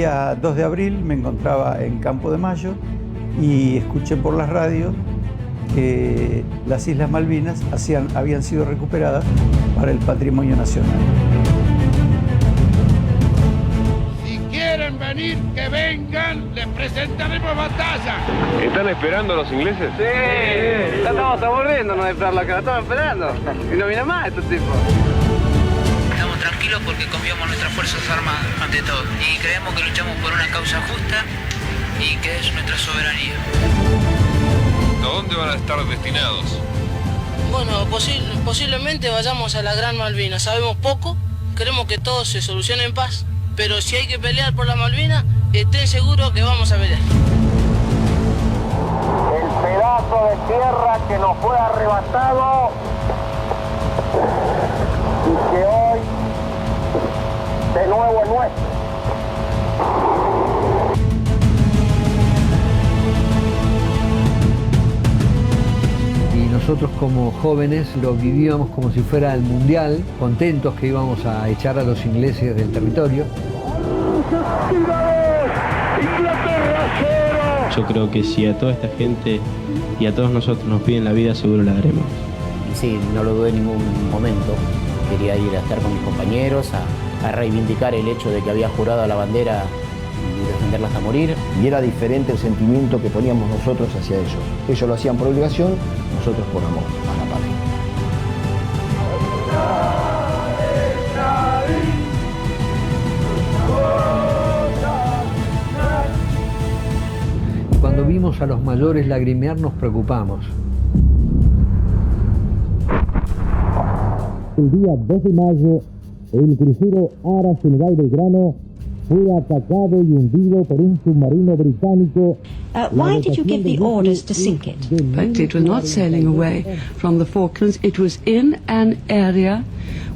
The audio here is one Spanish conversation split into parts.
día 2 de abril me encontraba en Campo de Mayo y escuché por la radio que las Islas Malvinas habían sido recuperadas para el patrimonio nacional. Si quieren venir, que vengan, les presentaremos batalla. ¿Están esperando a los ingleses? Sí, ya estamos aburriéndonos de esperarlo acá, estamos esperando. Y no viene más estos tipos. Estamos tranquilos porque confiamos en nuestras Fuerzas Armadas, ante todo. Y creemos que luchamos por una causa justa y que es nuestra soberanía. ¿A dónde van a estar destinados? Bueno, posiblemente vayamos a la Gran Malvina. Sabemos poco, queremos que todo se solucione en paz, pero si hay que pelear por la Malvina, estén seguros que vamos a pelear. El pedazo de tierra que nos fue arrebatado y que hoy de nuevo es nuestro. Nosotros como jóvenes lo vivíamos como si fuera el mundial, contentos que íbamos a echar a los ingleses del territorio. Yo creo que si a toda esta gente y a todos nosotros nos piden la vida, seguro la daremos. Sí, no lo dudé en ningún momento. Quería ir a estar con mis compañeros, a reivindicar el hecho de que había jurado a la bandera y defenderla hasta morir. Y era diferente el sentimiento que poníamos nosotros hacia ellos. Ellos lo hacían por obligación, nosotros por amor a la patria. Cuando vimos a los mayores lagrimear nos preocupamos. El día 2 de mayo, el crucero Ara General Belgrano fue atacado y hundido por un submarino británico. Why did you give the orders to sink it? But it was not sailing away from the Falklands. It was in an area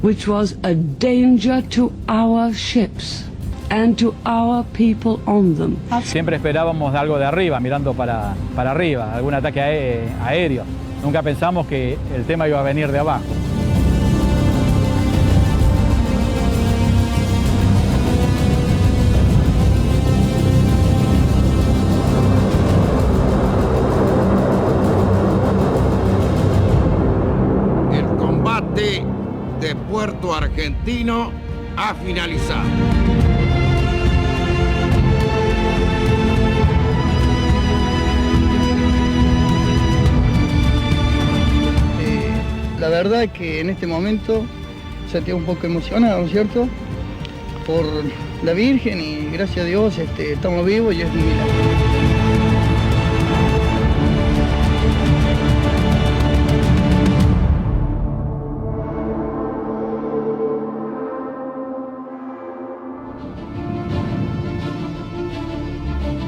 which was a danger to our ships and to our people on them. Siempre esperábamos algo de arriba, mirando para arriba, algún ataque aéreo. Nunca pensamos que el tema iba a venir de abajo. De Puerto Argentino ha finalizado. La verdad es que en este momento se sentía un poco emocionado, ¿no es cierto? Por la Virgen y gracias a Dios estamos vivos y es un milagro.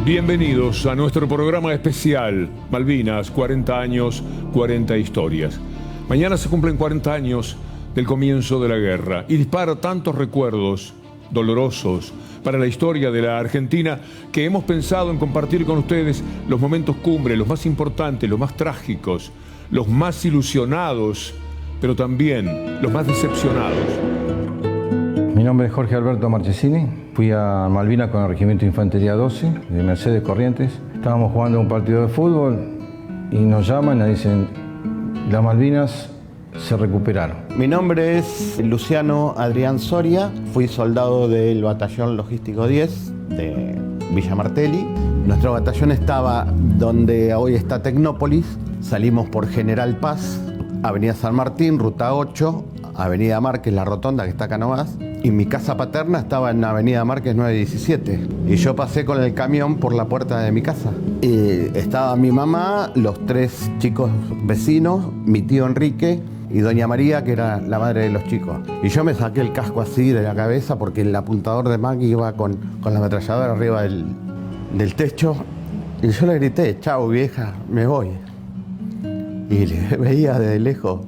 Bienvenidos a nuestro programa especial Malvinas, 40 años, 40 historias. Mañana se cumplen 40 años del comienzo de la guerra y dispara tantos recuerdos dolorosos para la historia de la Argentina que hemos pensado en compartir con ustedes los momentos cumbre, los más importantes, los más trágicos, los más ilusionados, pero también los más decepcionados. Mi nombre es Jorge Alberto Marchesini, fui a Malvinas con el Regimiento de Infantería 12 de Mercedes Corrientes. Estábamos jugando un partido de fútbol y nos llaman y nos dicen: las Malvinas se recuperaron. Mi nombre es Luciano Adrián Soria, fui soldado del Batallón Logístico 10 de Villa Martelli. Nuestro batallón estaba donde hoy está Tecnópolis, salimos por General Paz, Avenida San Martín, Ruta 8, Avenida Márquez, la rotonda que está acá nomás, y mi casa paterna estaba en Avenida Márquez 917. Y yo pasé con el camión por la puerta de mi casa. Y estaba mi mamá, los 3 chicos vecinos, mi tío Enrique y doña María, que era la madre de los chicos. Y yo me saqué el casco así de la cabeza porque el apuntador de Mac iba con la ametralladora arriba del techo. Y yo le grité: chau vieja, me voy. Y le veía desde lejos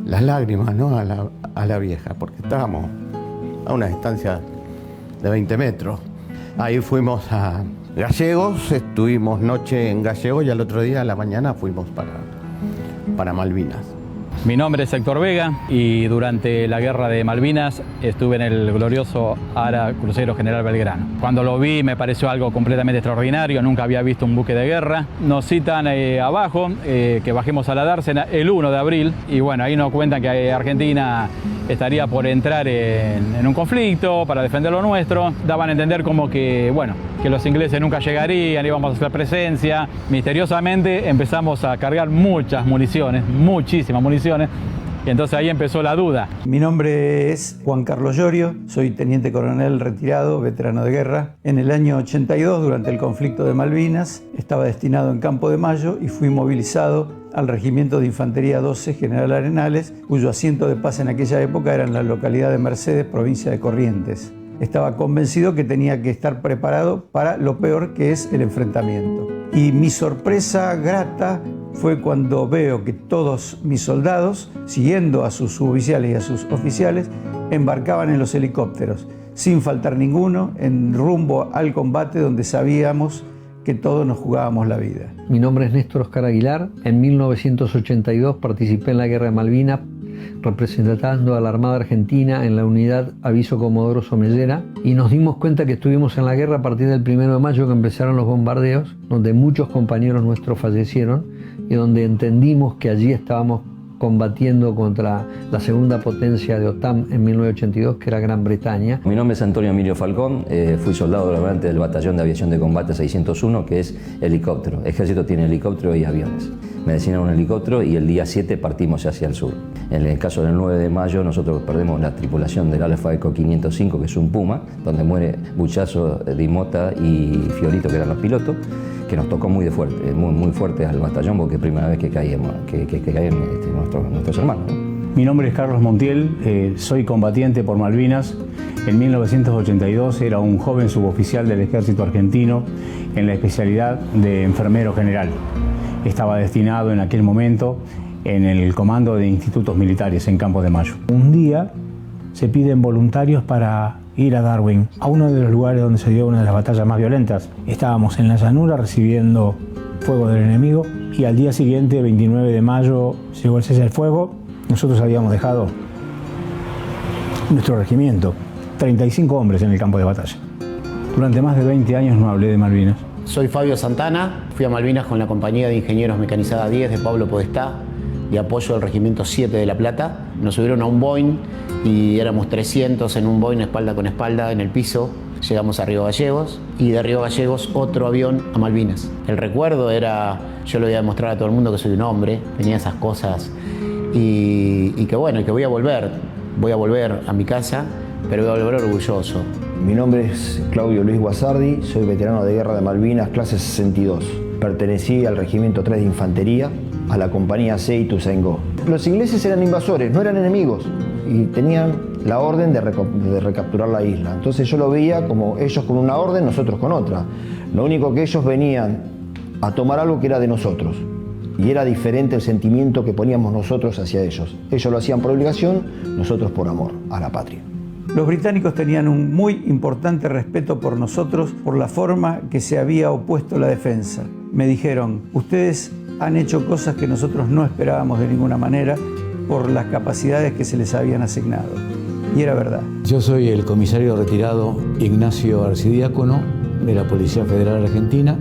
las lágrimas, ¿no? a la vieja, porque estábamos a una distancia de 20 metros. Ahí fuimos a Gallegos, estuvimos noche en Gallegos y al otro día a la mañana fuimos para Malvinas. Mi nombre es Héctor Vega y durante la guerra de Malvinas estuve en el glorioso ARA Crucero General Belgrano. Cuando lo vi me pareció algo completamente extraordinario, nunca había visto un buque de guerra. Nos citan abajo que bajemos a la dársena el 1 de abril y bueno, ahí nos cuentan que Argentina estaría por entrar en un conflicto para defender lo nuestro. Daban a entender como que, bueno, que los ingleses nunca llegarían, íbamos a hacer presencia. Misteriosamente empezamos a cargar muchas municiones, muchísimas municiones, y entonces ahí empezó la duda. Mi nombre es Juan Carlos Llorio, soy teniente coronel retirado, veterano de guerra. En el año 82, durante el conflicto de Malvinas, estaba destinado en Campo de Mayo y fui movilizado al Regimiento de Infantería 12 General Arenales, cuyo asiento de paz en aquella época era en la localidad de Mercedes, provincia de Corrientes. Estaba convencido que tenía que estar preparado para lo peor, que es el enfrentamiento. Y mi sorpresa grata fue cuando veo que todos mis soldados, siguiendo a sus suboficiales y a sus oficiales, embarcaban en los helicópteros, sin faltar ninguno, en rumbo al combate donde sabíamos que todos nos jugábamos la vida. Mi nombre es Néstor Oscar Aguilar. En 1982 participé en la Guerra de Malvinas, representando a la Armada Argentina en la unidad Aviso Comodoro Somellera, y nos dimos cuenta que estuvimos en la guerra a partir del 1 de mayo, que empezaron los bombardeos, donde muchos compañeros nuestros fallecieron y donde entendimos que allí estábamos combatiendo contra la segunda potencia de OTAN en 1982, que era Gran Bretaña. Mi nombre es Antonio Emilio Falcón, fui soldado laborante del Batallón de Aviación de Combate 601, que es helicóptero. Ejército tiene helicóptero y aviones. Me designaron un helicóptero y el día 7 partimos hacia el sur. En el caso del 9 de mayo nosotros perdemos la tripulación del Alfa Eco 505, que es un Puma, donde muere Buchazo, Di Mota y Fiorito, que eran los pilotos, que nos tocó muy fuerte, muy fuerte al batallón, porque es la primera vez que caíamos, que caen nuestros hermanos, ¿no? Mi nombre es Carlos Montiel, soy combatiente por Malvinas. En 1982 era un joven suboficial del Ejército Argentino en la especialidad de enfermero general. Estaba destinado en aquel momento en el comando de institutos militares en Campo de Mayo. Un día se piden voluntarios para ir a Darwin, a uno de los lugares donde se dio una de las batallas más violentas. Estábamos en la llanura recibiendo fuego del enemigo y al día siguiente, 29 de mayo, llegó el cese del fuego. Nosotros habíamos dejado nuestro regimiento, 35 hombres en el campo de batalla. Durante más de 20 años no hablé de Malvinas. Soy Fabio Santana, fui a Malvinas con la compañía de ingenieros mecanizada 10 de Pablo Podestá, de apoyo del regimiento 7 de La Plata. Nos subieron a un Boeing y éramos 300 en un Boeing espalda con espalda en el piso. Llegamos a Río Gallegos y de Río Gallegos otro avión a Malvinas. El recuerdo era, yo le voy a demostrar a todo el mundo que soy un hombre, tenía esas cosas y que bueno, y que voy a volver a mi casa, pero voy a volver orgulloso. Mi nombre es Claudio Luis Guasardi, soy veterano de guerra de Malvinas, clase 62. Pertenecí al Regimiento 3 de Infantería, a la compañía C Ituzaingó. Los ingleses eran invasores, no eran enemigos, y tenían la orden de recapturar la isla. Entonces yo lo veía como ellos con una orden, nosotros con otra. Lo único que ellos venían a tomar algo que era de nosotros, y era diferente el sentimiento que poníamos nosotros hacia ellos. Ellos lo hacían por obligación, nosotros por amor a la patria. Los británicos tenían un muy importante respeto por nosotros por la forma que se había opuesto la defensa. Me dijeron, ustedes han hecho cosas que nosotros no esperábamos de ninguna manera por las capacidades que se les habían asignado. Y era verdad. Yo soy el comisario retirado Ignacio Arcidiácono de la Policía Federal Argentina,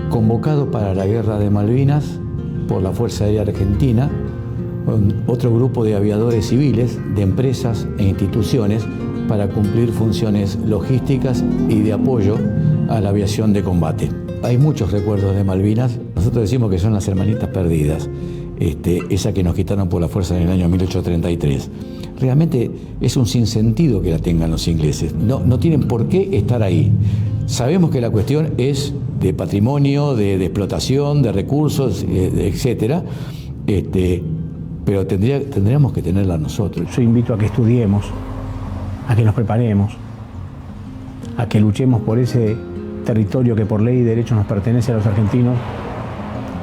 convocado para la Guerra de Malvinas por la Fuerza Aérea Argentina, con otro grupo de aviadores civiles, de empresas e instituciones para cumplir funciones logísticas y de apoyo a la aviación de combate. Hay muchos recuerdos de Malvinas. Nosotros decimos que son las hermanitas perdidas, esa que nos quitaron por la fuerza en el año 1833. Realmente es un sinsentido que la tengan los ingleses. No tienen por qué estar ahí. Sabemos que la cuestión es de patrimonio, de explotación, de recursos, etcétera. Pero tendríamos que tenerla nosotros. Yo invito a que estudiemos, a que nos preparemos, a que luchemos por ese territorio que por ley y derecho nos pertenece a los argentinos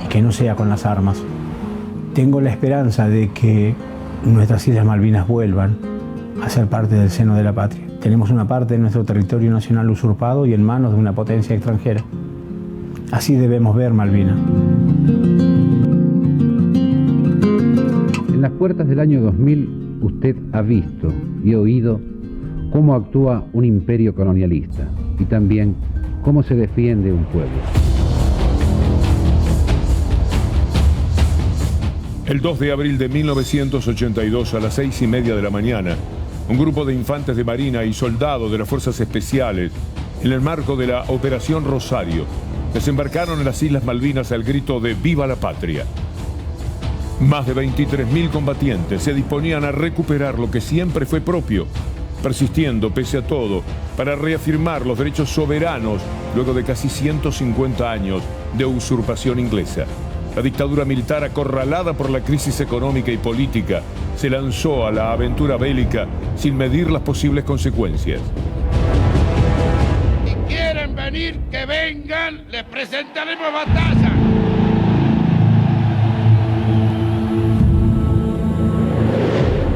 y que no sea con las armas. Tengo la esperanza de que nuestras Islas Malvinas vuelvan a ser parte del seno de la patria. Tenemos una parte de nuestro territorio nacional usurpado y en manos de una potencia extranjera. Así debemos ver Malvinas. En las puertas del año 2000 usted ha visto y oído cómo actúa un imperio colonialista y también cómo se defiende un pueblo. El 2 de abril de 1982 a las 6:30 de la mañana, un grupo de infantes de marina y soldados de las fuerzas especiales, en el marco de la Operación Rosario, desembarcaron en las Islas Malvinas al grito de ¡Viva la Patria! Más de 23.000 combatientes se disponían a recuperar lo que siempre fue propio, persistiendo pese a todo para reafirmar los derechos soberanos luego de casi 150 años de usurpación inglesa. La dictadura militar, acorralada por la crisis económica y política, se lanzó a la aventura bélica sin medir las posibles consecuencias. Si quieren venir, que vengan, les presentaremos batalla.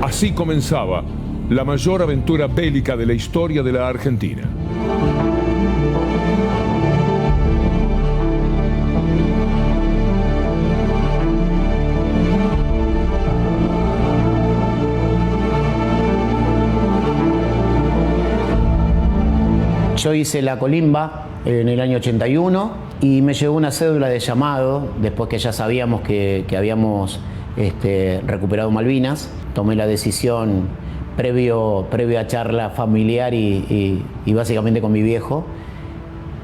Así comenzaba la mayor aventura bélica de la historia de la Argentina. Yo hice la colimba en el año 81 y me llegó una cédula de llamado después que ya sabíamos que habíamos recuperado Malvinas. Tomé la decisión previo a charla familiar y básicamente con mi viejo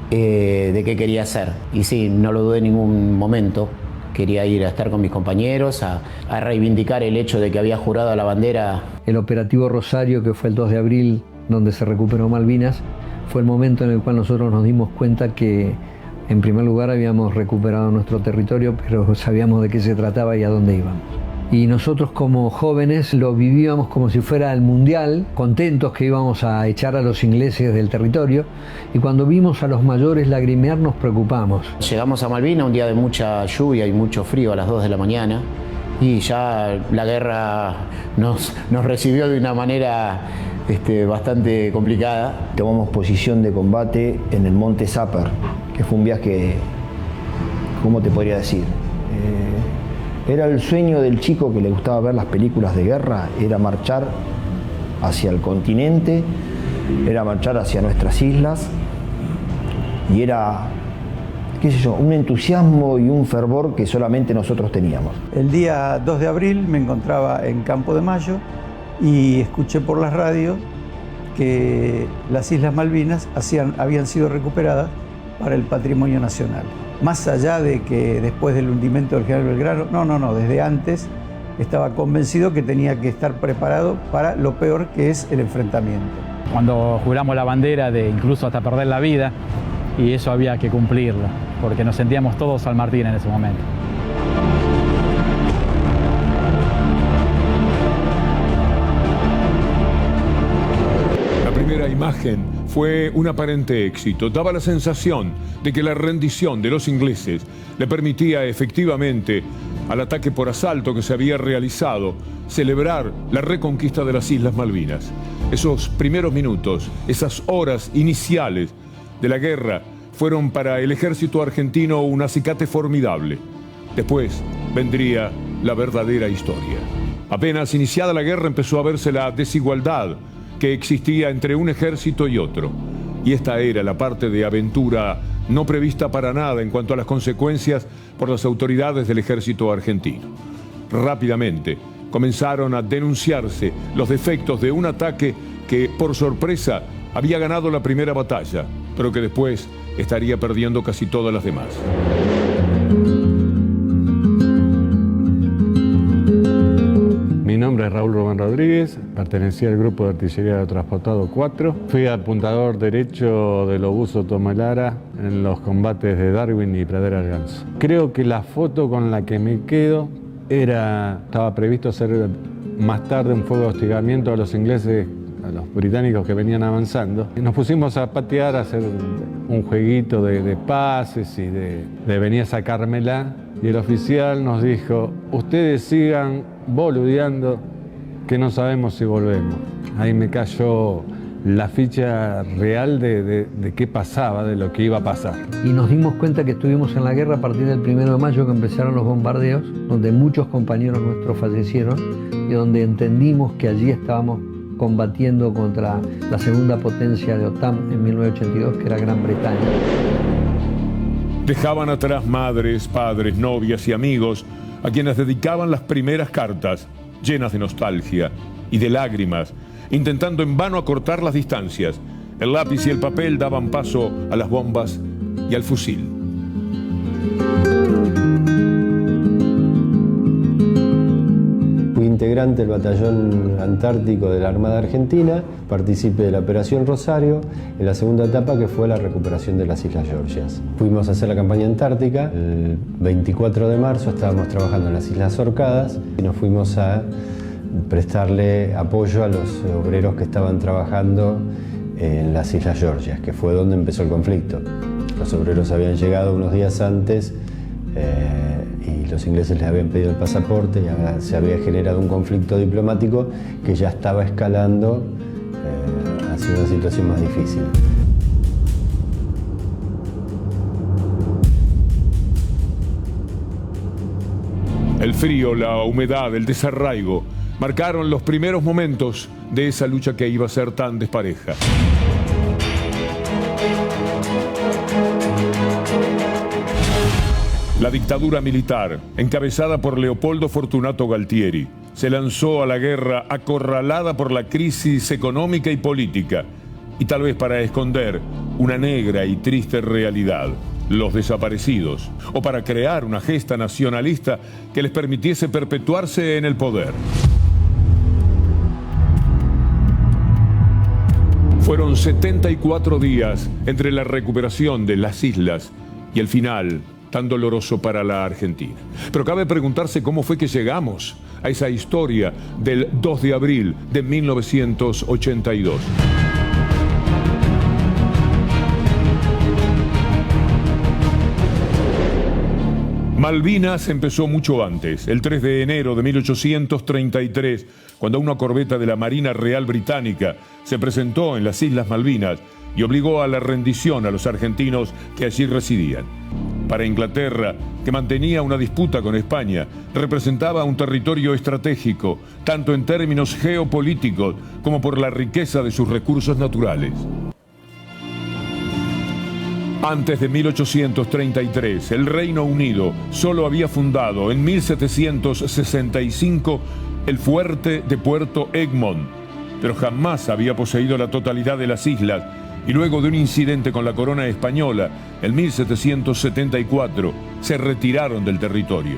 de qué quería hacer. Y sí, no lo dudé en ningún momento. Quería ir a estar con mis compañeros, a reivindicar el hecho de que había jurado a la bandera. El operativo Rosario, que fue el 2 de abril, donde se recuperó Malvinas, fue el momento en el cual nosotros nos dimos cuenta que, en primer lugar, habíamos recuperado nuestro territorio, pero sabíamos de qué se trataba y a dónde íbamos. Y nosotros como jóvenes lo vivíamos como si fuera el mundial, contentos que íbamos a echar a los ingleses del territorio, y cuando vimos a los mayores lagrimear nos preocupamos. Llegamos a Malvinas un día de mucha lluvia y mucho frío a las 2 de la mañana, y ya la guerra nos recibió de una manera bastante complicada. Tomamos posición de combate en el Monte Zapper, que fue un viaje, ¿cómo te podría decir? Era el sueño del chico que le gustaba ver las películas de guerra, era marchar hacia el continente, era marchar hacia nuestras islas, y era, qué sé yo, un entusiasmo y un fervor que solamente nosotros teníamos. El día 2 de abril me encontraba en Campo de Mayo y escuché por las radios que las Islas Malvinas habían sido recuperadas para el patrimonio nacional. Más allá de que después del hundimiento del general Belgrano, no, desde antes estaba convencido que tenía que estar preparado para lo peor que es el enfrentamiento. Cuando juramos la bandera de incluso hasta perder la vida, y eso había que cumplirlo, porque nos sentíamos todos San Martín en ese momento. La primera imagen fue un aparente éxito. Daba la sensación de que la rendición de los ingleses le permitía efectivamente al ataque por asalto que se había realizado celebrar la reconquista de las Islas Malvinas. Esos primeros minutos, esas horas iniciales de la guerra fueron para el ejército argentino un acicate formidable. Después vendría la verdadera historia. Apenas iniciada la guerra empezó a verse la desigualdad que existía entre un ejército y otro. Y esta era la parte de aventura no prevista para nada en cuanto a las consecuencias por las autoridades del ejército argentino. Rápidamente comenzaron a denunciarse los defectos de un ataque que, por sorpresa, había ganado la primera batalla, pero que después estaría perdiendo casi todas las demás. Mi nombre es Raúl Román Rodríguez, pertenecía al grupo de artillería de transportado 4. Fui apuntador derecho del obuso Tomalara en los combates de Darwin y Pradera del Ganso. Creo que la foto con la que me quedo estaba previsto hacer más tarde un fuego de hostigamiento a los ingleses, a los británicos que venían avanzando. Y nos pusimos a patear, a hacer un jueguito de pases y de venir a sacármela. Y el oficial nos dijo: ustedes sigan boludeando, que no sabemos si volvemos. Ahí me cayó la ficha real de qué pasaba, de lo que iba a pasar. Y nos dimos cuenta que estuvimos en la guerra a partir del 1 de mayo, que empezaron los bombardeos, donde muchos compañeros nuestros fallecieron y donde entendimos que allí estábamos combatiendo contra la segunda potencia de OTAN en 1982, que era Gran Bretaña. Dejaban atrás madres, padres, novias y amigos a quienes dedicaban las primeras cartas, llenas de nostalgia y de lágrimas, intentando en vano acortar las distancias. El lápiz y el papel daban paso a las bombas y al fusil. Fui integrante del Batallón Antártico de la Armada Argentina, participé de la Operación Rosario, en la segunda etapa que fue la recuperación de las Islas Georgias. Fuimos a hacer la campaña antártica, el 24 de marzo estábamos trabajando en las Islas Orcadas y nos fuimos a prestarle apoyo a los obreros que estaban trabajando en las Islas Georgias, que fue donde empezó el conflicto. Los obreros habían llegado unos días antes y los ingleses les habían pedido el pasaporte y se había generado un conflicto diplomático que ya estaba escalando hacia una situación más difícil. El frío, la humedad, el desarraigo marcaron los primeros momentos de esa lucha que iba a ser tan despareja. La dictadura militar, encabezada por Leopoldo Fortunato Galtieri, se lanzó a la guerra acorralada por la crisis económica y política, y tal vez para esconder una negra y triste realidad, los desaparecidos, o para crear una gesta nacionalista que les permitiese perpetuarse en el poder. Fueron 74 días entre la recuperación de las islas y el final tan doloroso para la Argentina. Pero cabe preguntarse cómo fue que llegamos a esa historia del 2 de abril de 1982. Malvinas empezó mucho antes, el 3 de enero de 1833, cuando una corbeta de la Marina Real Británica se presentó en las Islas Malvinas y obligó a la rendición a los argentinos que allí residían. Para Inglaterra, que mantenía una disputa con España, representaba un territorio estratégico, tanto en términos geopolíticos como por la riqueza de sus recursos naturales. Antes de 1833, el Reino Unido solo había fundado en 1765 el fuerte de Puerto Egmont, pero jamás había poseído la totalidad de las islas, y luego de un incidente con la corona española, en 1774, se retiraron del territorio.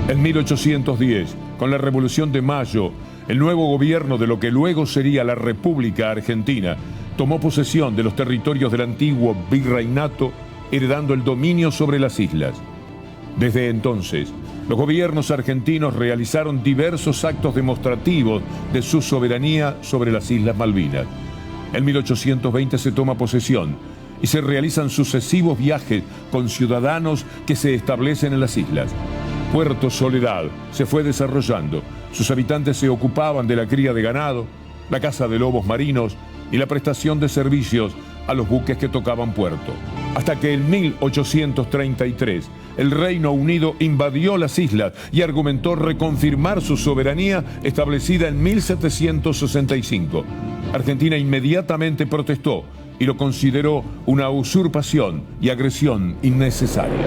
En 1810, con la Revolución de Mayo, el nuevo gobierno de lo que luego sería la República Argentina tomó posesión de los territorios del antiguo virreinato, heredando el dominio sobre las islas. Desde entonces, los gobiernos argentinos realizaron diversos actos demostrativos de su soberanía sobre las Islas Malvinas. En 1820 se toma posesión y se realizan sucesivos viajes con ciudadanos que se establecen en las islas. Puerto Soledad se fue desarrollando. Sus habitantes se ocupaban de la cría de ganado, la caza de lobos marinos y la prestación de servicios a los buques que tocaban puerto. Hasta que en 1833 el Reino Unido invadió las islas y argumentó reconfirmar su soberanía establecida en 1765. Argentina inmediatamente protestó y lo consideró una usurpación y agresión innecesaria.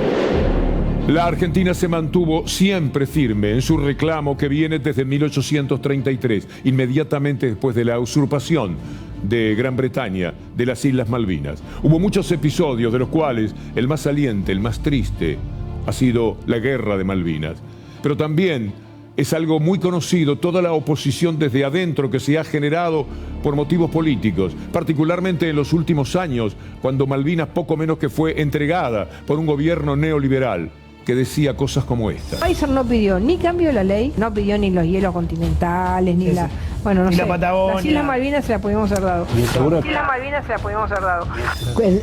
La Argentina se mantuvo siempre firme en su reclamo que viene desde 1833, inmediatamente después de la usurpación de Gran Bretaña de las Islas Malvinas. Hubo muchos episodios, de los cuales el más saliente, el más triste, ha sido la Guerra de Malvinas. Pero también es algo muy conocido toda la oposición desde adentro que se ha generado por motivos políticos, particularmente en los últimos años, cuando Malvinas poco menos que fue entregada por un gobierno neoliberal, que decía cosas como esta. Pfizer no pidió ni cambio de la ley, no pidió ni los hielos continentales, ni la... Bueno, no Ni sé. la Patagonia. Las Islas Malvinas se las pudimos haber dado. ¿Seguro? Las Islas Malvinas se las pudimos haber dado.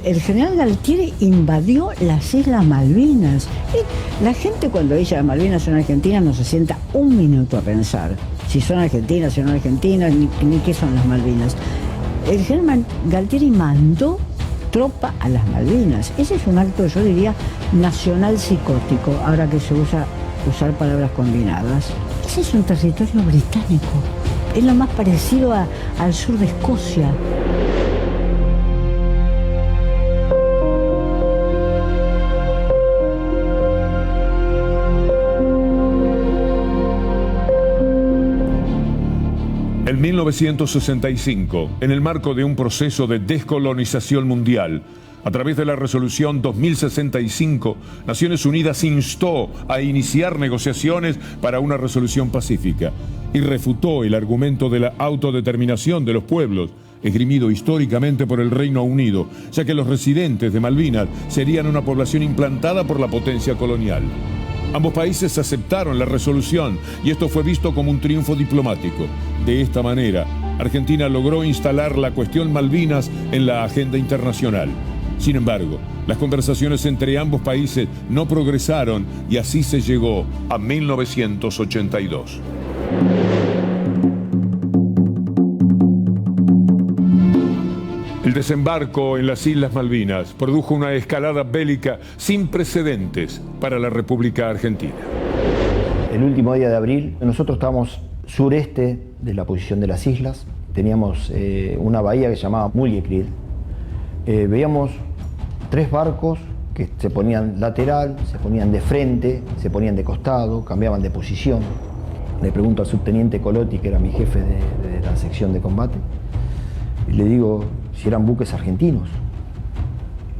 El general Galtieri invadió las Islas Malvinas. Y la gente cuando dice Malvinas son argentinas no se sienta un minuto a pensar si son argentinas, si no argentinas, ni qué son las Malvinas. El general Galtieri mandó tropa a las Malvinas. Ese es un acto, yo diría, nacional psicótico, ahora que se usa usar palabras combinadas. Ese es un territorio británico. Es lo más parecido al sur de Escocia. En 1965, en el marco de un proceso de descolonización mundial, a través de la resolución 2065, Naciones Unidas instó a iniciar negociaciones para una resolución pacífica y refutó el argumento de la autodeterminación de los pueblos, esgrimido históricamente por el Reino Unido, ya que los residentes de Malvinas serían una población implantada por la potencia colonial. Ambos países aceptaron la resolución y esto fue visto como un triunfo diplomático. De esta manera, Argentina logró instalar la cuestión Malvinas en la agenda internacional. Sin embargo, las conversaciones entre ambos países no progresaron y así se llegó a 1982. El desembarco en las Islas Malvinas produjo una escalada bélica sin precedentes para la República Argentina. El último día de abril, nosotros estábamos sureste de la posición de las islas. Teníamos una bahía que se llamaba Muliekrid. Veíamos 3 barcos que se ponían lateral, se ponían de frente, se ponían de costado, cambiaban de posición. Le pregunto al subteniente Colotti, que era mi jefe de la sección de combate, y le digo si eran buques argentinos.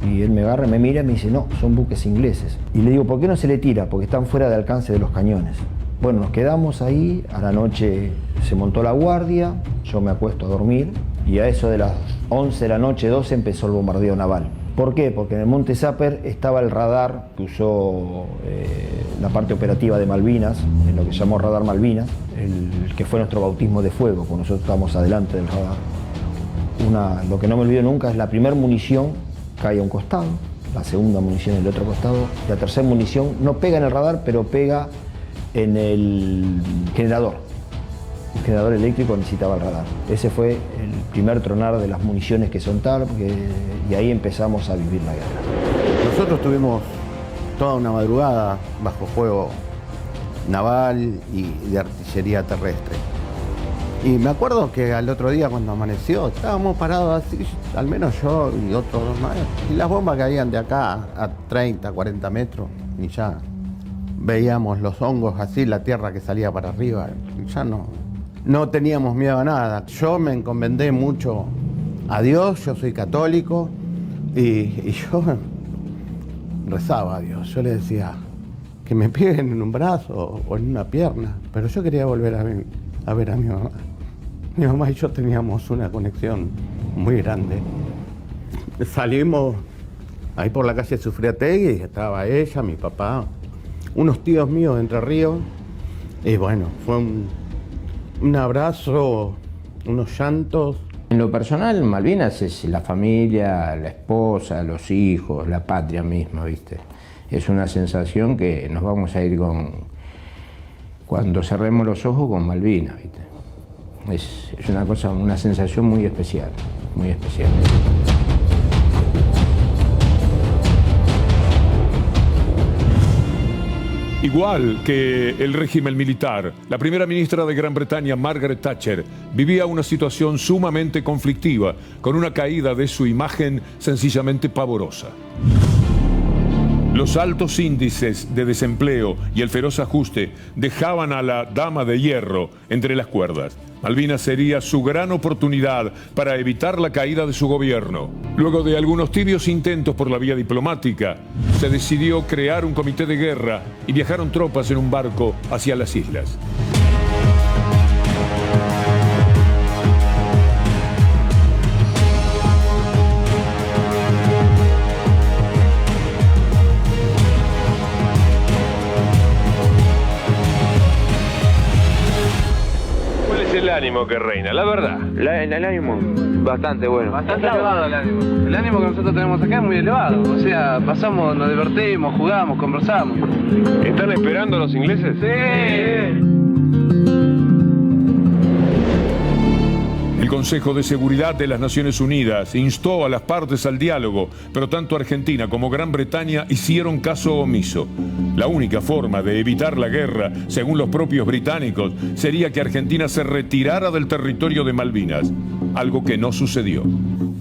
Y él me agarra, me mira y me dice, no, son buques ingleses. Y le digo, ¿por qué no se le tira? Porque están fuera de alcance de los cañones. Bueno, nos quedamos ahí, a la noche se montó la guardia, yo me acuesto a dormir, y a eso de las 11 de la noche, 12, empezó el bombardeo naval. ¿Por qué? Porque en el Monte Saper estaba el radar que usó la parte operativa de Malvinas, en lo que se llamó Radar Malvinas, el que fue nuestro bautismo de fuego, porque nosotros estábamos adelante del radar. Lo que no me olvido nunca es la primera munición cae a un costado, la segunda munición en el otro costado, la tercera munición no pega en el radar, pero pega en el generador. El generador eléctrico necesitaba el radar. Ese fue el primer tronar de las municiones que soltaron, y ahí empezamos a vivir la guerra. Nosotros tuvimos toda una madrugada bajo fuego naval y de artillería terrestre. Y me acuerdo que al otro día cuando amaneció estábamos parados así, al menos yo y otros 2 más, y las bombas caían de acá a 30, 40 metros y ya veíamos los hongos así, la tierra que salía para arriba, y ya no teníamos miedo a nada. Yo me encomendé mucho a Dios, yo soy católico y yo rezaba a Dios, yo le decía que me peguen en un brazo o en una pierna, pero yo quería volver a ver a mi mamá. Mi mamá y yo teníamos una conexión muy grande. Salimos ahí por la calle Sufriategui y estaba ella, mi papá, unos tíos míos de Entre Ríos. Y bueno, fue un abrazo, unos llantos. En lo personal, Malvinas es la familia, la esposa, los hijos, la patria misma, ¿viste? Es una sensación que nos vamos a ir cuando cerremos los ojos con Malvinas, ¿viste? Es una cosa, una sensación muy especial, muy especial. Igual que el régimen militar, la primera ministra de Gran Bretaña, Margaret Thatcher, vivía una situación sumamente conflictiva, con una caída de su imagen sencillamente pavorosa. Los altos índices de desempleo y el feroz ajuste dejaban a la dama de hierro entre las cuerdas. Malvinas sería su gran oportunidad para evitar la caída de su gobierno. Luego de algunos tibios intentos por la vía diplomática, se decidió crear un comité de guerra y viajaron tropas en un barco hacia las islas. ánimo que reina? La verdad. El ánimo bastante bueno. Bastante elevado el ánimo. El ánimo que nosotros tenemos acá es muy elevado. O sea, pasamos, nos divertimos, jugamos, conversamos. ¿Están esperando a los ingleses? Sí. El Consejo de Seguridad de las Naciones Unidas instó a las partes al diálogo, pero tanto Argentina como Gran Bretaña hicieron caso omiso. La única forma de evitar la guerra, según los propios británicos, sería que Argentina se retirara del territorio de Malvinas, algo que no sucedió.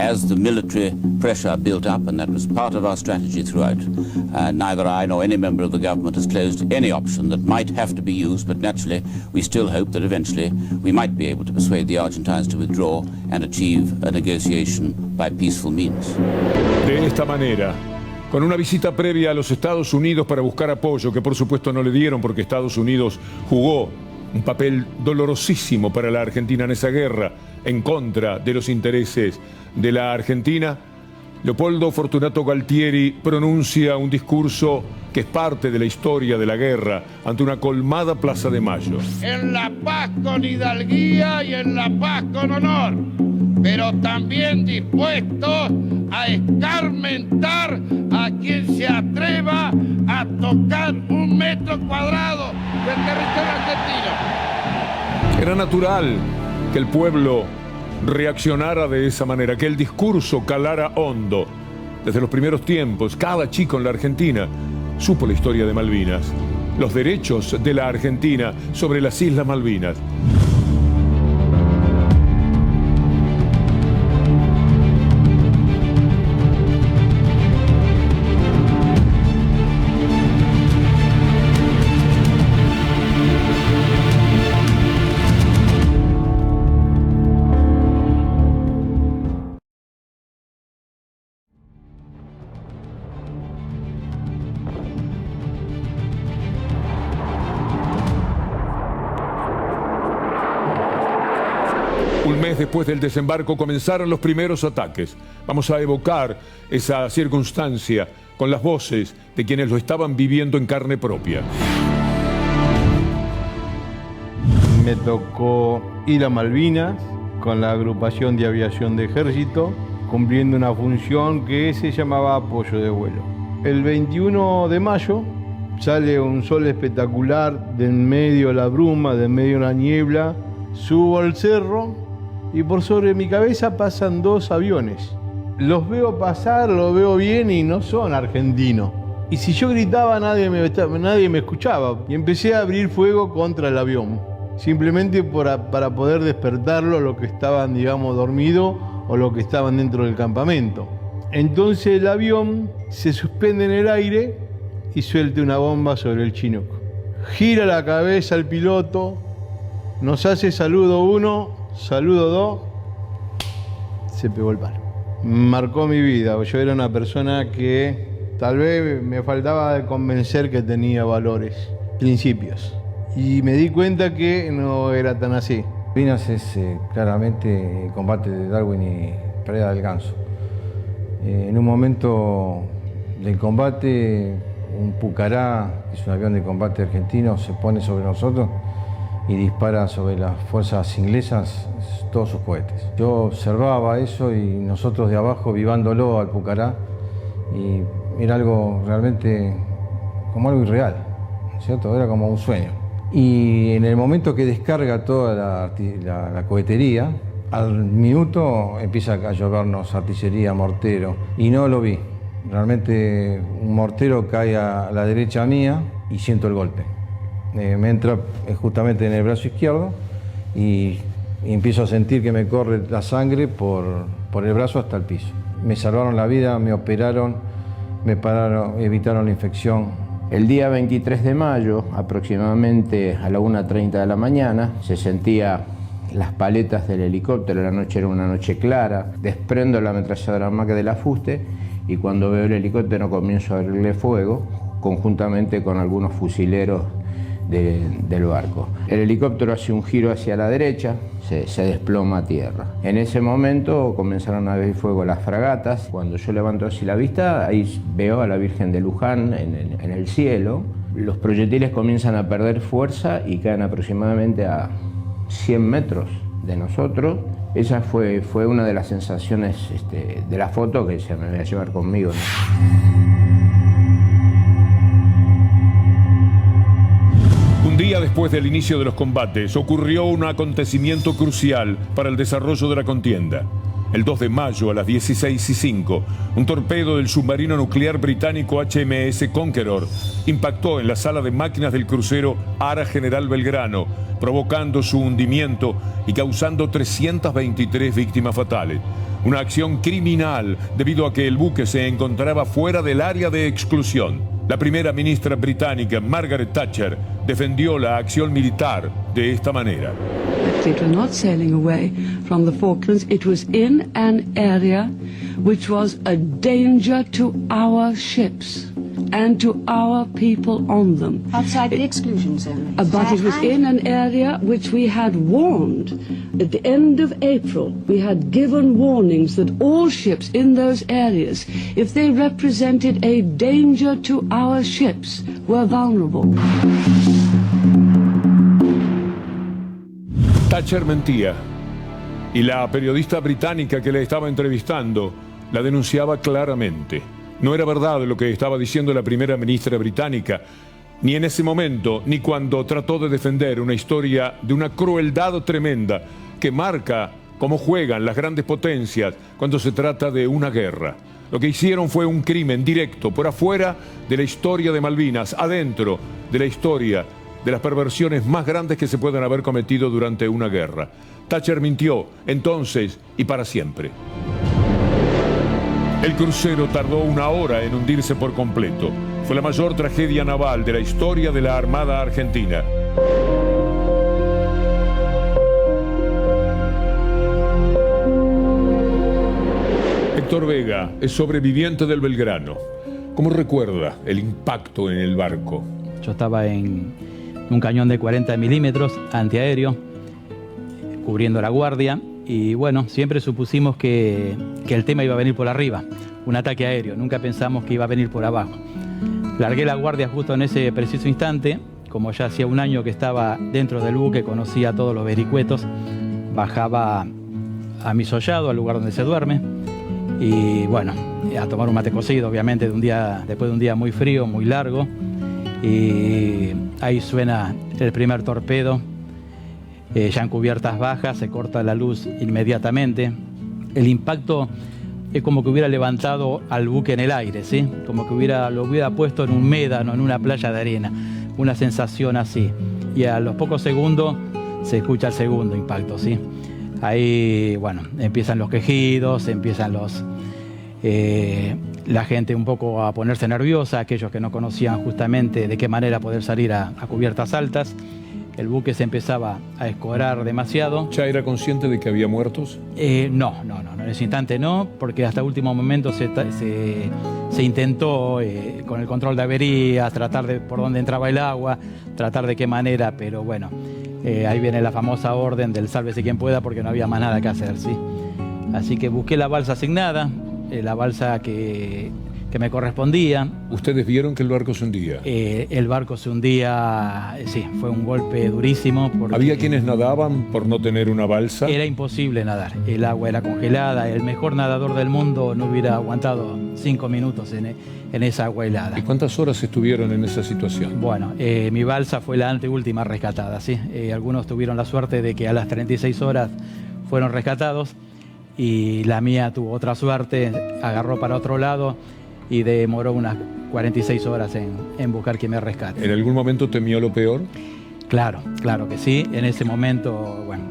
As the military pressure built up, and that was part of our strategy throughout, neither I nor any member of the government has closed any option that might have to be used, but naturally we still hope that eventually we might be able to persuade the Argentines to withdraw and achieve a negotiation by peaceful means. De esta manera, con una visita previa a los Estados Unidos para buscar apoyo, que por supuesto no le dieron porque Estados Unidos jugó un papel dolorosísimo para la Argentina en esa guerra, en contra de los intereses de la Argentina, Leopoldo Fortunato Galtieri pronuncia un discurso que es parte de la historia de la guerra ante una colmada Plaza de Mayo. En la paz con hidalguía y en la paz con honor, pero también dispuestos a escarmentar a quien se atreva a tocar 1 metro cuadrado del territorio argentino. Era natural que el pueblo reaccionara de esa manera, que el discurso calara hondo. Desde los primeros tiempos, cada chico en la Argentina supo la historia de Malvinas, los derechos de la Argentina sobre las Islas Malvinas. Un mes después del desembarco comenzaron los primeros ataques. Vamos a evocar esa circunstancia con las voces de quienes lo estaban viviendo en carne propia. Me tocó ir a Malvinas con la agrupación de aviación de ejército, cumpliendo una función que se llamaba apoyo de vuelo. El 21 de mayo sale un sol espectacular, de en medio de la bruma, de en medio de la niebla. Subo al cerro y por sobre mi cabeza pasan 2 aviones. Los veo pasar, los veo bien y no son argentinos. Y si yo gritaba nadie me escuchaba. Y empecé a abrir fuego contra el avión. Simplemente para poder despertarlo, los que estaban, digamos, dormidos o los que estaban dentro del campamento. Entonces el avión se suspende en el aire y suelta una bomba sobre el Chinook. Gira la cabeza el piloto, nos hace saludo 1, saludo 2, se pegó el palo. Marcó mi vida, yo era una persona que tal vez me faltaba de convencer que tenía valores, principios. Y me di cuenta que no era tan así. Malvinas es claramente el combate de Darwin y Pereira del Ganso. En un momento del combate, un Pucará, que es un avión de combate argentino, se pone sobre nosotros y dispara sobre las fuerzas inglesas todos sus cohetes. Yo observaba eso y nosotros de abajo vivándolo al Pucará, y era algo realmente como algo irreal, ¿cierto? Era como un sueño. Y en el momento que descarga toda la cohetería, al minuto empieza a llovernos artillería, mortero, y no lo vi. Realmente un mortero cae a la derecha mía y siento el golpe. Me entra justamente en el brazo izquierdo y empiezo a sentir que me corre la sangre por el brazo hasta el piso. Me salvaron la vida, me operaron, me pararon, evitaron la infección. El día 23 de mayo, aproximadamente a la 1:30 de la mañana, se sentía las paletas del helicóptero. La noche era una noche clara. Desprendo la ametralladora Mac del afuste y cuando veo el helicóptero comienzo a abrirle fuego, conjuntamente con algunos fusileros del barco. El helicóptero hace un giro hacia la derecha, se desploma a tierra. En ese momento comenzaron a abrir fuego las fragatas. Cuando yo levanto así la vista, ahí veo a la Virgen de Luján en el cielo. Los proyectiles comienzan a perder fuerza y caen aproximadamente a 100 metros de nosotros. Esa fue una de las sensaciones de la foto que se me voy a llevar conmigo, ¿no? Un día después del inicio de los combates ocurrió un acontecimiento crucial para el desarrollo de la contienda. El 2 de mayo a las 16:05, un torpedo del submarino nuclear británico HMS Conqueror impactó en la sala de máquinas del crucero Ara General Belgrano, provocando su hundimiento y causando 323 víctimas fatales. Una acción criminal debido a que el buque se encontraba fuera del área de exclusión. La primera ministra británica, Margaret Thatcher, defendió la acción militar de esta manera. It was not sailing away from the Falklands. It was in an area which was a danger to our ships and to our people on them. Outside the exclusion zone. But it was in an area which we had warned. At the end of April, we had given warnings that all ships in those areas, if they represented a danger to our ships, were vulnerable. Thatcher mentía, y la periodista británica que le estaba entrevistando la denunciaba claramente. No era verdad lo que estaba diciendo la primera ministra británica, ni en ese momento, ni cuando trató de defender una historia de una crueldad tremenda que marca cómo juegan las grandes potencias cuando se trata de una guerra. Lo que hicieron fue un crimen directo, por afuera de la historia de Malvinas, adentro de la historia de las perversiones más grandes que se pueden haber cometido durante una guerra. Thatcher mintió, entonces y para siempre. El crucero tardó 1 hora en hundirse por completo. Fue la mayor tragedia naval de la historia de la Armada Argentina. Héctor Vega es sobreviviente del Belgrano. ¿Cómo recuerda el impacto en el barco? Yo estaba en un cañón de 40 milímetros antiaéreo, cubriendo la guardia, y bueno, siempre supusimos que el tema iba a venir por arriba, un ataque aéreo, nunca pensamos que iba a venir por abajo. Largué la guardia justo en ese preciso instante, como ya hacía 1 año que estaba dentro del buque, conocía todos los vericuetos, bajaba a mi sollado, al lugar donde se duerme, y bueno, a tomar un mate cocido, obviamente, después de un día muy frío, muy largo. Y ahí suena el primer torpedo, ya en cubiertas bajas, se corta la luz inmediatamente. El impacto es como que hubiera levantado al buque en el aire, ¿sí? Como que lo hubiera puesto en un médano, en una playa de arena, una sensación así. Y a los pocos segundos se escucha el segundo impacto, ¿sí? Ahí, bueno, empiezan los quejidos, empiezan la gente un poco a ponerse nerviosa, aquellos que no conocían justamente de qué manera poder salir a cubiertas altas. El buque se empezaba a escorar demasiado. ¿Ya era consciente de que había muertos? No, en ese instante no, porque hasta último momento se intentó con el control de averías, tratar de por dónde entraba el agua, tratar de qué manera, pero bueno, ahí viene la famosa orden del sálvese quien pueda, porque no había más nada que hacer, ¿sí? Así que busqué la balsa asignada, la balsa que me correspondía. ¿Ustedes vieron que el barco se hundía? El barco se hundía, sí, fue un golpe durísimo. ¿Había quienes nadaban por no tener una balsa? Era imposible nadar, el agua era congelada, el mejor nadador del mundo no hubiera aguantado 5 minutos en esa agua helada. ¿Y cuántas horas estuvieron en esa situación? Bueno, mi balsa fue la anteúltima rescatada, ¿sí? Algunos tuvieron la suerte de que a las 36 horas fueron rescatados, y la mía tuvo otra suerte, agarró para otro lado y demoró unas 46 horas en buscar quien me rescate. ¿En algún momento temió lo peor? Claro que sí. En ese momento, bueno,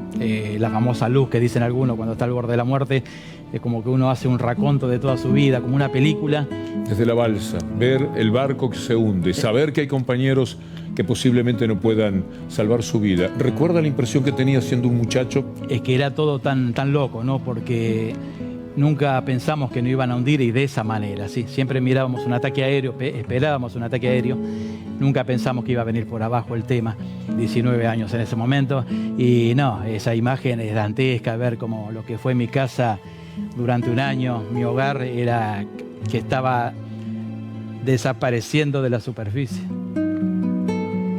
la famosa luz que dicen algunos cuando está al borde de la muerte, es como que uno hace un raconto de toda su vida, como una película. Desde la balsa, ver el barco que se hunde, saber que hay compañeros que posiblemente no puedan salvar su vida. ¿Recuerda la impresión que tenía siendo un muchacho? Es que era todo tan loco, ¿no? Porque nunca pensamos que nos iban a hundir, y de esa manera, ¿sí? Siempre mirábamos un ataque aéreo, esperábamos un ataque aéreo, nunca pensamos que iba a venir por abajo el tema. 19 años en ese momento, y no, esa imagen es dantesca, ver como lo que fue mi casa durante 1 año, mi hogar, era que estaba desapareciendo de la superficie.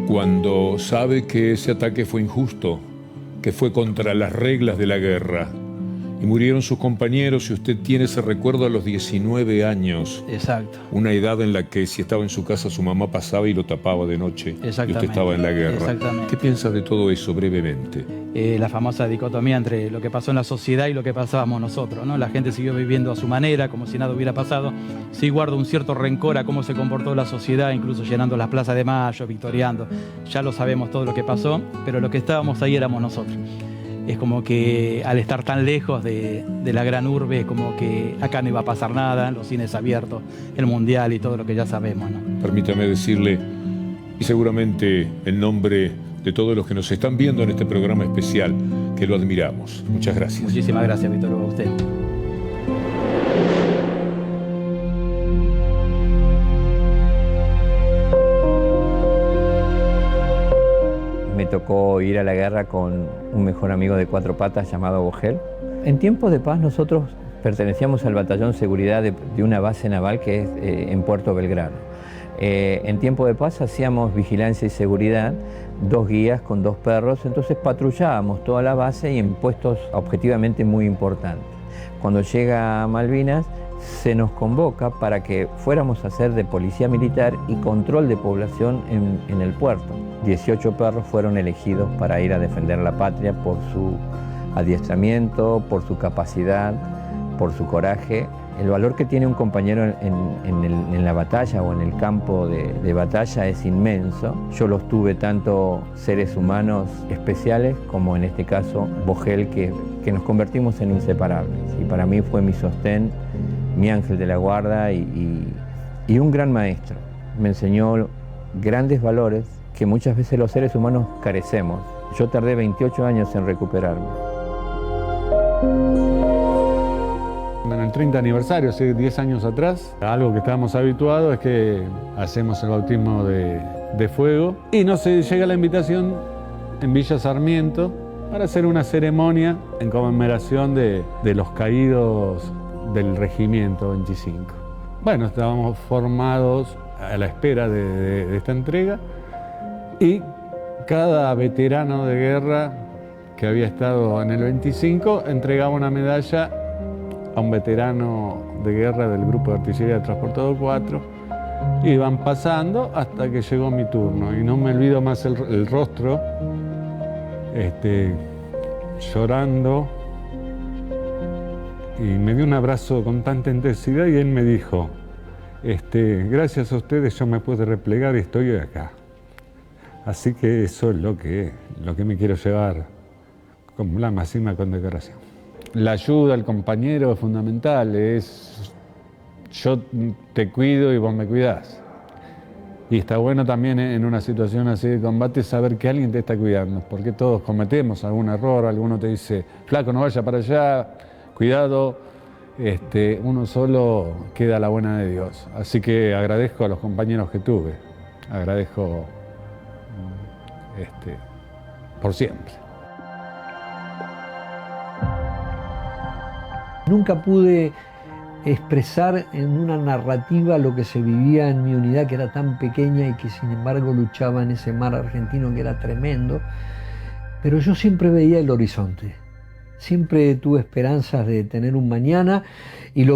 Cuando sabe que ese ataque fue injusto, que fue contra las reglas de la guerra. Y murieron sus compañeros y usted tiene ese recuerdo a los 19 años. Exacto. Una edad en la que si estaba en su casa su mamá pasaba y lo tapaba de noche. Y usted Exactamente. estaba en la guerra. Exactamente. ¿Qué piensa de todo eso brevemente? La famosa dicotomía entre lo que pasó en la sociedad y lo que pasábamos nosotros, ¿no? La gente siguió viviendo a su manera, como si nada hubiera pasado. Sí guardo un cierto rencor a cómo se comportó la sociedad, incluso llenando las plazas de Mayo, victoriando. Ya lo sabemos todo lo que pasó, pero lo que estábamos ahí éramos nosotros. Es como que al estar tan lejos de la gran urbe, es como que acá no iba a pasar nada, los cines abiertos, el mundial y todo lo que ya sabemos, ¿no? Permítame decirle, y seguramente en nombre de todos los que nos están viendo en este programa especial, que lo admiramos. Muchas gracias. Muchísimas gracias, Víctor, a usted. Me tocó ir a la guerra con un mejor amigo de cuatro patas llamado Vogel. En tiempos de paz nosotros pertenecíamos al batallón seguridad de una base naval que es en Puerto Belgrano. En tiempo de paz hacíamos vigilancia y seguridad, 2 guías con 2 perros, entonces patrullábamos toda la base y en puestos objetivamente muy importantes. Cuando llega a Malvinas se nos convoca para que fuéramos a hacer de policía militar y control de población en el puerto. 18 perros fueron elegidos para ir a defender la patria por su adiestramiento, por su capacidad, por su coraje. El valor que tiene un compañero en la batalla o en el campo de batalla es inmenso. Yo los tuve tanto seres humanos especiales como en este caso Vogel, que nos convertimos en inseparables. Y para mí fue mi sostén, mi ángel de la guarda y un gran maestro. Me enseñó grandes valores que muchas veces los seres humanos carecemos. Yo tardé 28 años en recuperarme. En el 30 aniversario, hace 10 años atrás, algo que estábamos habituados es que hacemos el bautismo de fuego y nos llega la invitación en Villa Sarmiento para hacer una ceremonia en conmemoración de los caídos del Regimiento 25. Bueno, estábamos formados a la espera de esta entrega y cada veterano de guerra que había estado en el 25 entregaba una medalla a un veterano de guerra del Grupo de Artillería de Transportado 4. Iban pasando hasta que llegó mi turno y no me olvido más el rostro, llorando, y me dio un abrazo con tanta intensidad y él me dijo, gracias a ustedes yo me pude replegar y estoy acá. Así que eso es lo que me quiero llevar como la máxima condecoración. La ayuda al compañero es fundamental, es yo te cuido y vos me cuidás. Y está bueno también en una situación así de combate saber que alguien te está cuidando, porque todos cometemos algún error, alguno te dice, flaco, no vaya para allá, cuidado, uno solo queda a la buena de Dios. Así que agradezco a los compañeros que tuve, agradezco por siempre. Nunca pude expresar en una narrativa lo que se vivía en mi unidad, que era tan pequeña y que sin embargo luchaba en ese mar argentino que era tremendo, pero yo siempre veía el horizonte, siempre tuve esperanzas de tener un mañana, y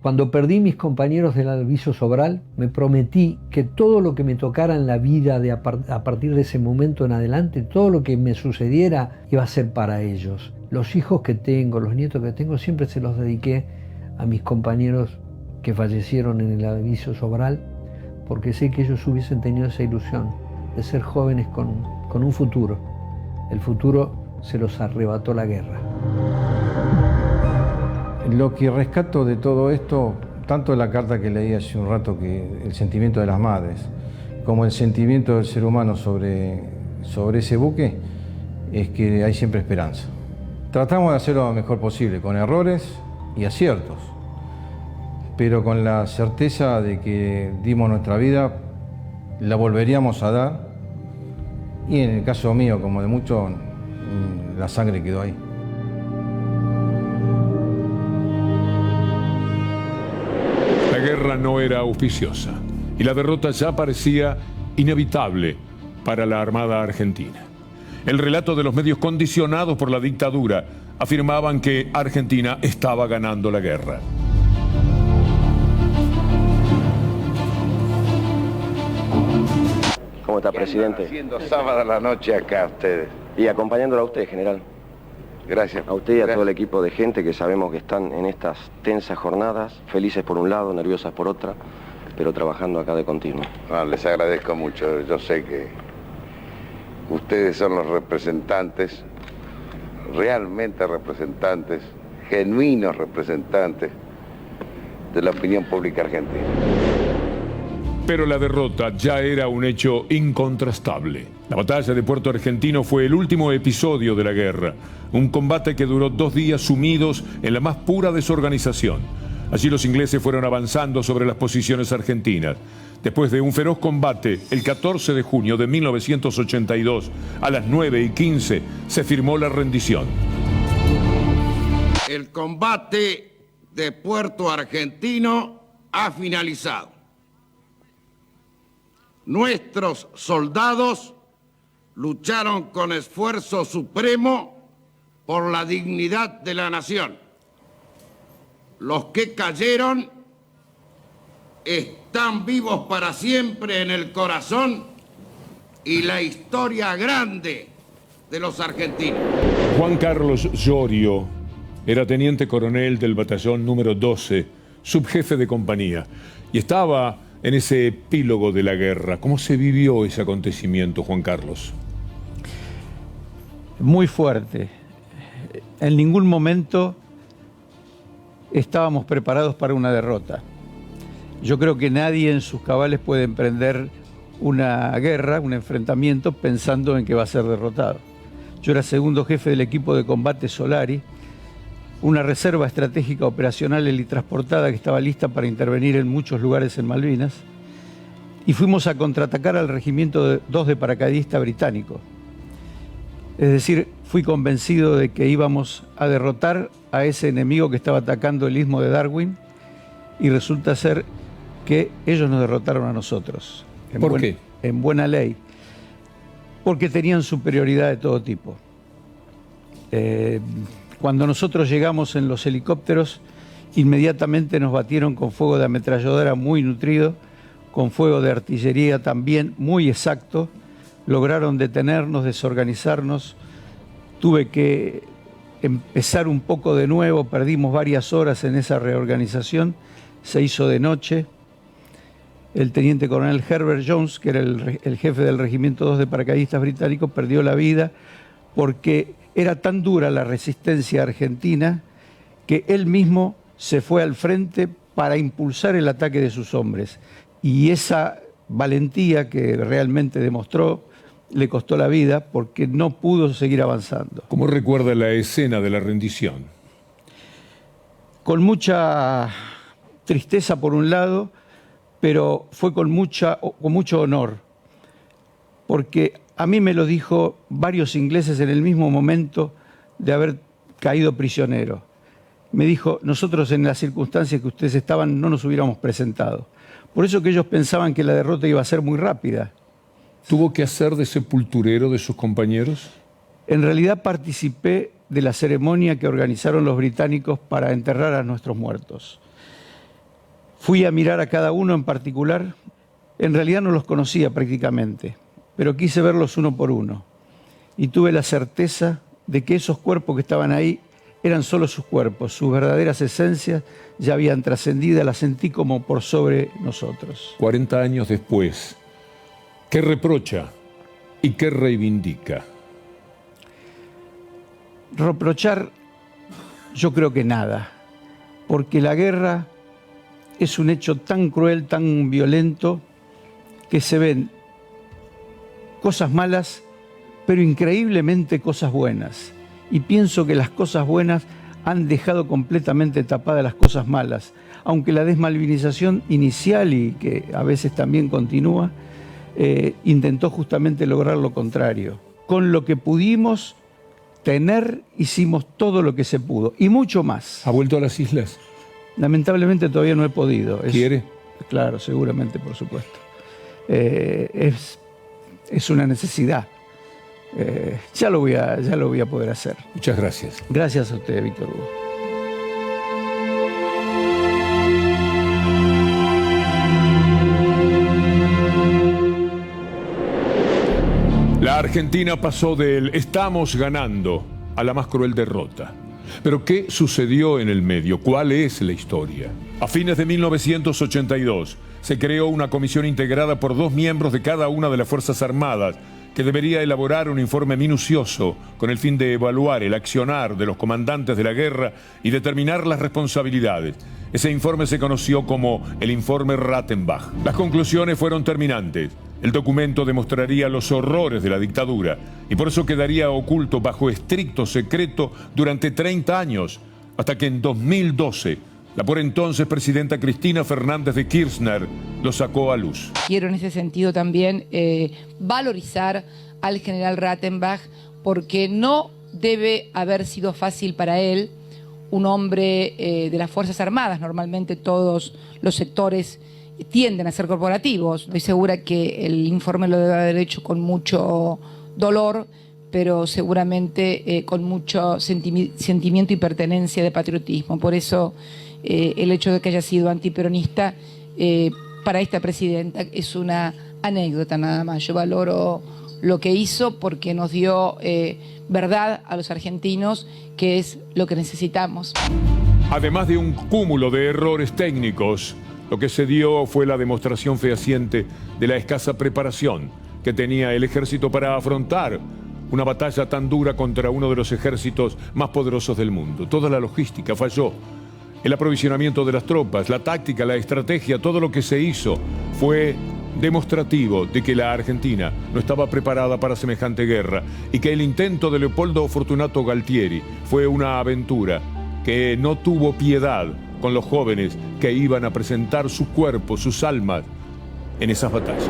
cuando perdí mis compañeros del aviso Sobral, me prometí que todo lo que me tocara en la vida a partir de ese momento en adelante, todo lo que me sucediera iba a ser para ellos. Los hijos que tengo, los nietos que tengo, siempre se los dediqué a mis compañeros que fallecieron en el aviso Sobral, porque sé que ellos hubiesen tenido esa ilusión de ser jóvenes con un futuro. El futuro se los arrebató la guerra. Lo que rescato de todo esto, tanto de la carta que leí hace un rato, que el sentimiento de las madres, como el sentimiento del ser humano sobre ese buque, es que hay siempre esperanza. Tratamos de hacerlo lo mejor posible, con errores y aciertos, pero con la certeza de que dimos nuestra vida, la volveríamos a dar, y en el caso mío, como de muchos, la sangre quedó ahí. La guerra no era auspiciosa y la derrota ya parecía inevitable para la Armada Argentina. El relato de los medios condicionados por la dictadura afirmaban que Argentina estaba ganando la guerra. ¿Cómo está, presidente? Haciendo sábado a la noche acá ustedes. Y acompañándolo a usted, general. Gracias. A usted y a todo el equipo de gente que sabemos que están en estas tensas jornadas, felices por un lado, nerviosas por otra, pero trabajando acá de continuo. Les agradezco mucho. Yo sé que ustedes son los representantes, realmente representantes, genuinos representantes de la opinión pública argentina. Pero la derrota ya era un hecho incontrastable. La batalla de Puerto Argentino fue el último episodio de la guerra, un combate que duró 2 días sumidos en la más pura desorganización. Allí los ingleses fueron avanzando sobre las posiciones argentinas. Después de un feroz combate, el 14 de junio de 1982, a las 9:15, se firmó la rendición. El combate de Puerto Argentino ha finalizado. Nuestros soldados lucharon con esfuerzo supremo por la dignidad de la nación. Los que cayeron están vivos para siempre en el corazón y la historia grande de los argentinos. Juan Carlos Llorio era teniente coronel del batallón número 12, subjefe de compañía, y estaba en ese epílogo de la guerra. ¿Cómo se vivió ese acontecimiento, Juan Carlos? Muy fuerte. En ningún momento estábamos preparados para una derrota. Yo creo que nadie en sus cabales puede emprender una guerra, un enfrentamiento, pensando en que va a ser derrotado. Yo era segundo jefe del equipo de combate Solari, una reserva estratégica operacional helitransportada que estaba lista para intervenir en muchos lugares en Malvinas, y fuimos a contraatacar al regimiento 2 de paracaidista británico. Es decir, fui convencido de que íbamos a derrotar a ese enemigo que estaba atacando el istmo de Darwin, y resulta ser que ellos nos derrotaron a nosotros. ¿Por qué? En buena ley. Porque tenían superioridad de todo tipo. Cuando nosotros llegamos en los helicópteros, inmediatamente nos batieron con fuego de ametralladora muy nutrido, con fuego de artillería también muy exacto. Lograron detenernos, desorganizarnos. Tuve que empezar un poco de nuevo, perdimos varias horas en esa reorganización, se hizo de noche. El teniente coronel Herbert Jones, que era el jefe del regimiento 2 de paracaidistas británicos, perdió la vida porque era tan dura la resistencia argentina que él mismo se fue al frente para impulsar el ataque de sus hombres. Y esa valentía que realmente demostró le costó la vida porque no pudo seguir avanzando. ¿Cómo recuerda la escena de la rendición? Con mucha tristeza por un lado, pero fue con mucho honor, porque a mí me lo dijo varios ingleses en el mismo momento de haber caído prisionero. Me dijo, nosotros en las circunstancias que ustedes estaban no nos hubiéramos presentado. Por eso que ellos pensaban que la derrota iba a ser muy rápida. ¿Tuvo que hacer de sepulturero de sus compañeros? En realidad participé de la ceremonia que organizaron los británicos para enterrar a nuestros muertos. Fui a mirar a cada uno en particular. En realidad no los conocía prácticamente, pero quise verlos uno por uno. Y tuve la certeza de que esos cuerpos que estaban ahí eran solo sus cuerpos, sus verdaderas esencias ya habían trascendido, las sentí como por sobre nosotros. 40 años después, ¿qué reprocha y qué reivindica? Reprochar, yo creo que nada, porque la guerra es un hecho tan cruel, tan violento, que se ven cosas malas, pero increíblemente cosas buenas. Y pienso que las cosas buenas han dejado completamente tapadas las cosas malas, aunque la desmalvinización inicial, y que a veces también continúa, intentó justamente lograr lo contrario. Con lo que pudimos tener, hicimos todo lo que se pudo, y mucho más. ¿Ha vuelto a las islas? Lamentablemente todavía no he podido. ¿Quiere? Claro, seguramente, por supuesto. Es una necesidad. ya lo voy a poder hacer. Muchas gracias. Gracias a usted, Víctor Hugo. La Argentina pasó del estamos ganando a la más cruel derrota. Pero ¿qué sucedió en el medio? ¿Cuál es la historia? A fines de 1982 se creó una comisión integrada por 2 miembros de cada una de las Fuerzas Armadas que debería elaborar un informe minucioso con el fin de evaluar el accionar de los comandantes de la guerra y determinar las responsabilidades. Ese informe se conoció como el informe Rattenbach. Las conclusiones fueron terminantes. El documento demostraría los horrores de la dictadura y por eso quedaría oculto bajo estricto secreto durante 30 años, hasta que en 2012 la por entonces presidenta Cristina Fernández de Kirchner lo sacó a luz. Quiero en ese sentido también valorizar al general Rattenbach, porque no debe haber sido fácil para él, un hombre de las Fuerzas Armadas. Normalmente todos los sectores tienden a ser corporativos. Estoy segura que el informe lo debe haber hecho con mucho dolor, pero seguramente con mucho sentimiento y pertenencia de patriotismo. Por eso el hecho de que haya sido antiperonista para esta presidenta es una anécdota nada más. Yo valoro lo que hizo porque nos dio verdad a los argentinos, que es lo que necesitamos. Además de un cúmulo de errores técnicos, lo que se dio fue la demostración fehaciente de la escasa preparación que tenía el ejército para afrontar una batalla tan dura contra uno de los ejércitos más poderosos del mundo. Toda la logística falló. El aprovisionamiento de las tropas, la táctica, la estrategia, todo lo que se hizo fue demostrativo de que la Argentina no estaba preparada para semejante guerra y que el intento de Leopoldo Fortunato Galtieri fue una aventura que no tuvo piedad con los jóvenes que iban a presentar su cuerpo, sus almas en esas batallas.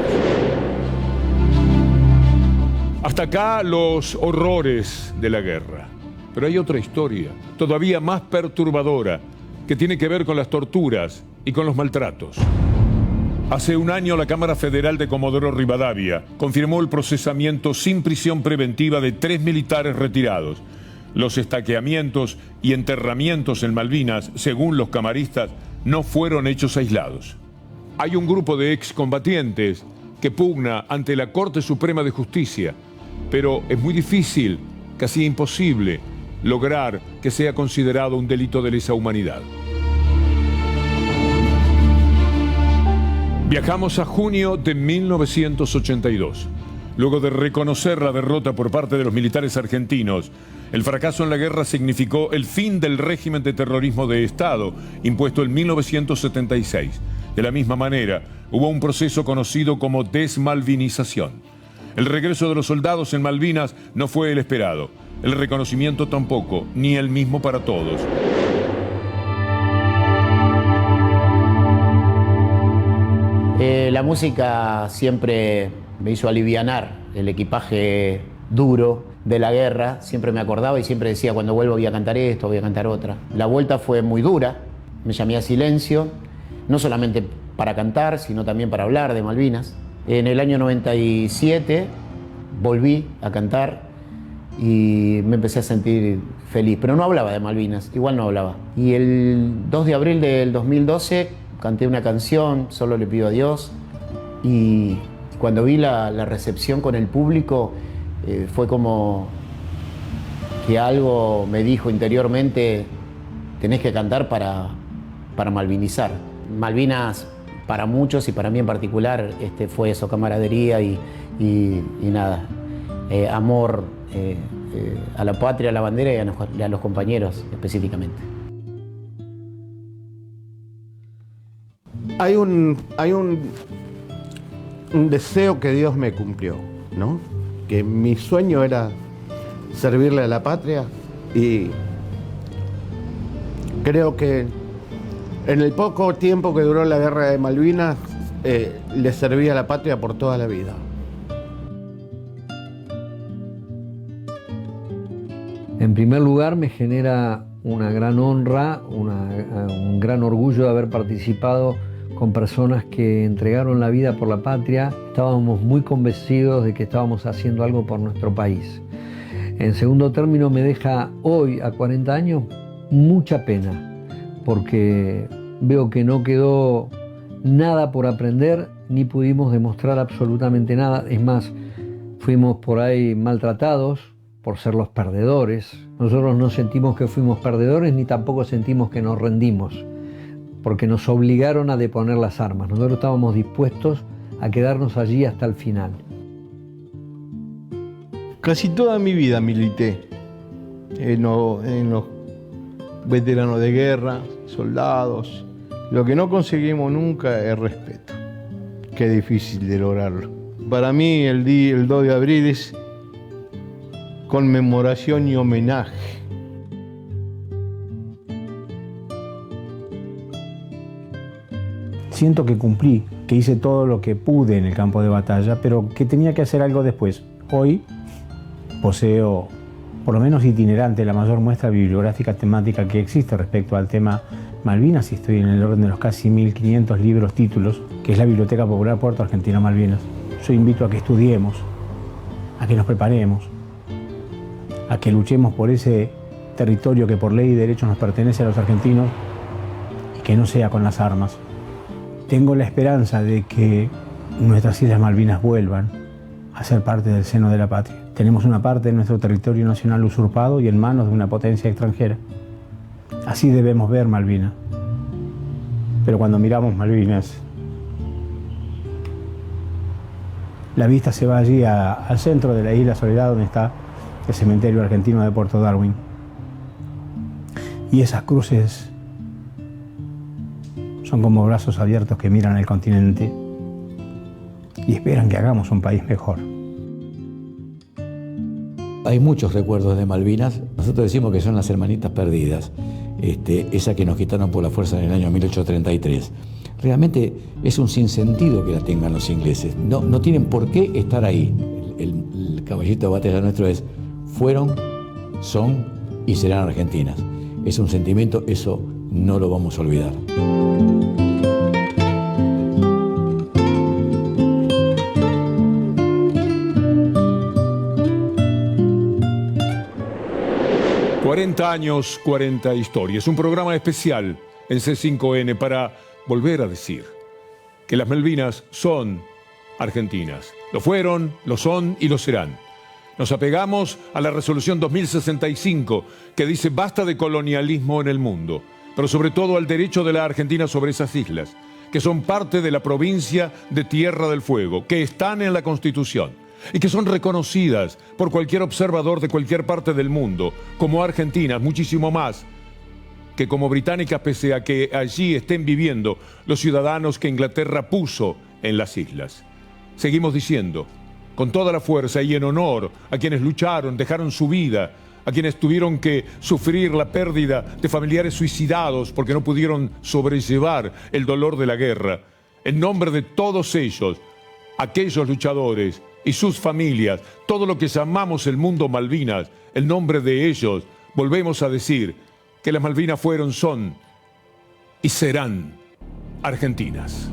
Hasta acá los horrores de la guerra. Pero hay otra historia, todavía más perturbadora, que tiene que ver con las torturas y con los maltratos. Hace un año la Cámara Federal de Comodoro Rivadavia confirmó el procesamiento sin prisión preventiva de 3 militares retirados. Los estaqueamientos y enterramientos en Malvinas, según los camaristas, no fueron hechos aislados. Hay un grupo de excombatientes que pugna ante la Corte Suprema de Justicia, pero es muy difícil, casi imposible, lograr que sea considerado un delito de lesa humanidad. Viajamos a junio de 1982. Luego de reconocer la derrota por parte de los militares argentinos, el fracaso en la guerra significó el fin del régimen de terrorismo de Estado impuesto en 1976. De la misma manera, hubo un proceso conocido como desmalvinización. El regreso de los soldados en Malvinas no fue el esperado. El reconocimiento tampoco, ni el mismo para todos. La música siempre me hizo alivianar el equipaje duro de la guerra. Siempre me acordaba y siempre decía, cuando vuelvo voy a cantar esto, voy a cantar otra. La vuelta fue muy dura, me llamé a silencio, no solamente para cantar, sino también para hablar de Malvinas. En el año 97 volví a cantar y me empecé a sentir feliz, pero no hablaba de Malvinas, igual no hablaba. Y el 2 de abril del 2012 canté una canción, Solo le pido a Dios, y cuando vi la recepción con el público, fue como que algo me dijo interiormente, tenés que cantar para malvinizar. Malvinas para muchos y para mí en particular fue eso, camaradería y nada, amor a la patria, a la bandera y a los compañeros específicamente. Hay un deseo que Dios me cumplió, ¿no? Que mi sueño era servirle a la patria y creo que en el poco tiempo que duró la guerra de Malvinas le serví a la patria por toda la vida. En primer lugar, me genera una gran honra, un gran orgullo de haber participado con personas que entregaron la vida por la patria, estábamos muy convencidos de que estábamos haciendo algo por nuestro país. En segundo término, me deja hoy, a 40 años, mucha pena, porque veo que no quedó nada por aprender, ni pudimos demostrar absolutamente nada. Es más, fuimos por ahí maltratados por ser los perdedores. Nosotros no sentimos que fuimos perdedores, ni tampoco sentimos que nos rendimos, porque nos obligaron a deponer las armas. Nosotros estábamos dispuestos a quedarnos allí hasta el final. Casi toda mi vida milité en los veteranos de guerra, soldados. Lo que no conseguimos nunca es respeto. Qué difícil de lograrlo. Para mí el 2 de abril es conmemoración y homenaje. Siento que cumplí, que hice todo lo que pude en el campo de batalla, pero que tenía que hacer algo después. Hoy poseo, por lo menos itinerante, la mayor muestra bibliográfica temática que existe respecto al tema Malvinas, y estoy en el orden de los casi 1500 libros, títulos, que es la Biblioteca Popular Puerto Argentino Malvinas. Yo invito a que estudiemos, a que nos preparemos, a que luchemos por ese territorio que por ley y derecho nos pertenece a los argentinos, y que no sea con las armas. Tengo la esperanza de que nuestras Islas Malvinas vuelvan a ser parte del seno de la patria. Tenemos una parte de nuestro territorio nacional usurpado y en manos de una potencia extranjera. Así debemos ver Malvinas. Pero cuando miramos Malvinas, la vista se va allí al centro de la isla Soledad, donde está el cementerio argentino de Puerto Darwin. Y esas cruces son como brazos abiertos que miran al continente y esperan que hagamos un país mejor. Hay muchos recuerdos de Malvinas. Nosotros decimos que son las hermanitas perdidas, esa que nos quitaron por la fuerza en el año 1833. Realmente es un sinsentido que la tengan los ingleses. No tienen por qué estar ahí. El caballito de batalla nuestro es: fueron, son y serán argentinas. Es un sentimiento, eso no lo vamos a olvidar. ...40 años, 40 historias... ...un programa especial en C5N... ...para volver a decir... ...que las Malvinas son argentinas... ...lo fueron, lo son y lo serán... Nos apegamos a la resolución 2065... ...que dice basta de colonialismo en el mundo... ...pero sobre todo al derecho de la Argentina sobre esas islas... ...que son parte de la provincia de Tierra del Fuego... ...que están en la Constitución... y que son reconocidas por cualquier observador de cualquier parte del mundo, como argentinas, muchísimo más que como británicas, pese a que allí estén viviendo los ciudadanos que Inglaterra puso en las islas. Seguimos diciendo, con toda la fuerza y en honor a quienes lucharon, dejaron su vida, a quienes tuvieron que sufrir la pérdida de familiares suicidados porque no pudieron sobrellevar el dolor de la guerra, en nombre de todos ellos, aquellos luchadores y sus familias, todo lo que llamamos el mundo Malvinas, en nombre de ellos, volvemos a decir que las Malvinas fueron, son y serán argentinas.